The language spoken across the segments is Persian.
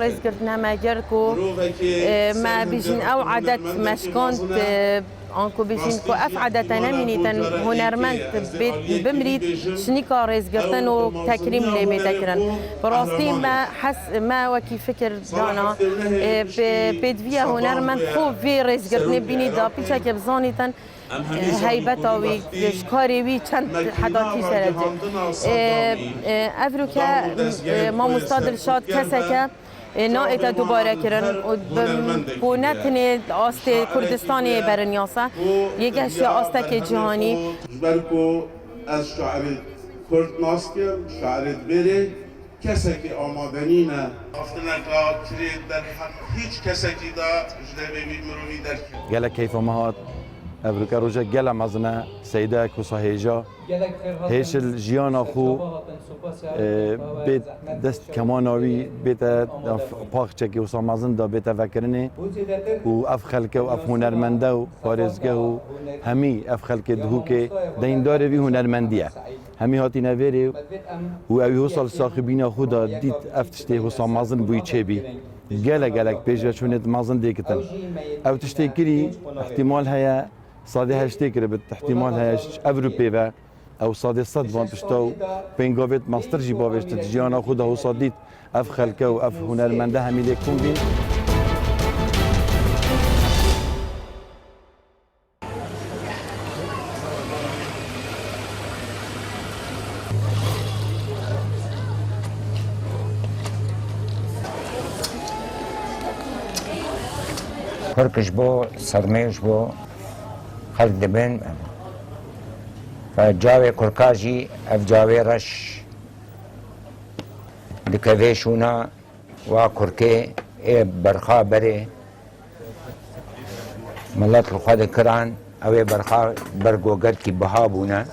رزقرتنا ما جركو ما بيجن أو عدد مشكونت أنكو بيجن كو أف عدد نميني تن هنرمند بمريد شنيكا رزقرتن وتكريم لي بتكرن براستي ما حس ما وكي فكر دانا بدفيا هنرمند خو في رزقرتني بيني دا بيشا كبزاني تن هيبتا وي شكاري وي چند حداتی سرده افروکا ما مستادل شاد کسکه نا ایتا دوباره کرن و بونتنی آست کردستانی برنیاسه یکیش آستک جهانی جبرکو از شاعر کرد ناسکم شاعر بره کسکی آمادنینه افتنا که ترید در هیچ کسکی دا جدوی مروی در گله کیف مهات افریقا روجا گله مزنه سیده کوسا هیجا هیچ الجیان خو بیت دست کماناوی بیت پاک چکی و سامزن دا بیت فکرنه و اف خلکه و اف هنرمنده و پارزگه و همی اف خلکه دهو که دین داره وی هنرمندیه همی هاتی نویره و اوی حسال ساخبین خدا دید افتشته و سامزن بوی چه بی گله پیجه چونت مزن دیکتن او تشته کری احتمال هیا صادي هاشتكر باحتمال هاش أوروبي با أو صادي صد فانتشتو بين قابت ماستر جيباوش تجيانا خدا هو صديت أف خلكه وأف هنرمنده همي ليكون بين كركش بو صدميش بو خلق دبن فجاوي كركاجي اف جاوي رش دكافيشونا وكركي اي برخا بري ملات الخواد كران او برخا برقو قد كي بهابونا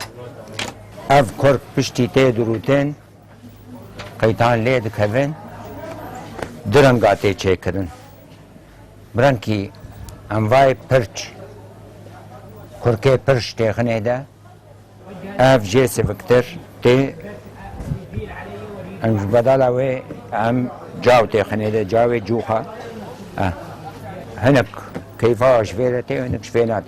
اف كرك بشتي تي دروتين قيتان لي دكافين درن قاتي چيكرن برانكي انواي پرچ کرکه پرش تخنه ده اف جیس وکتر تی انج بدالا و ام جاو تخنه ده جاو جوخا هنک كيفاش شفيرتي هنك شفينات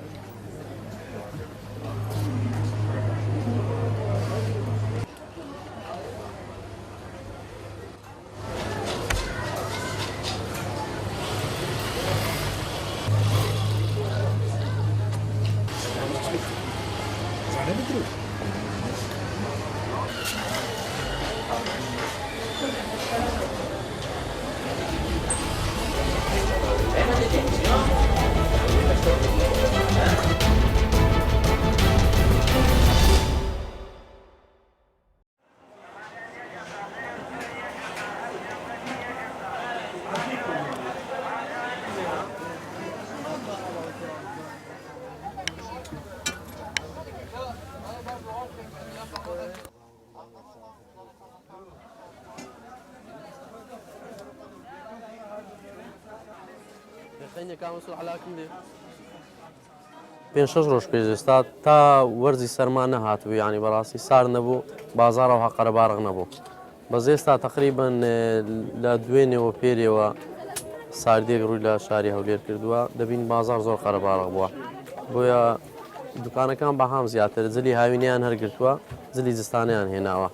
بين شجروش بيجستاد تا ورزي سرما نهاتو يعني براسي صار نبو بازار وها قربارغ نبو بزيستا تقريبا لا دويني وبيري و صار دي غرو لا شاري هولير كردوا دبين بازار زور قربارغ بوا بويا دكان كان بهام زياتر زلي هاوينيان هرقرتوا زلي زستانيان هناوا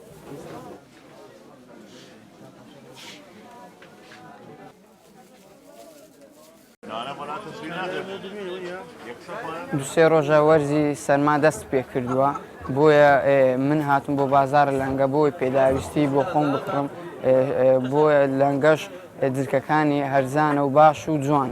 دوسێ ڕۆژە وەرزی سەرما دەست پێ کردووە بۆیە من هاتم بۆ بازار لەنگە بۆی پێداویستی بۆ خۆم بکڕم بۆیە لەنگەش درکەکانی هەرزانە و باش و جوان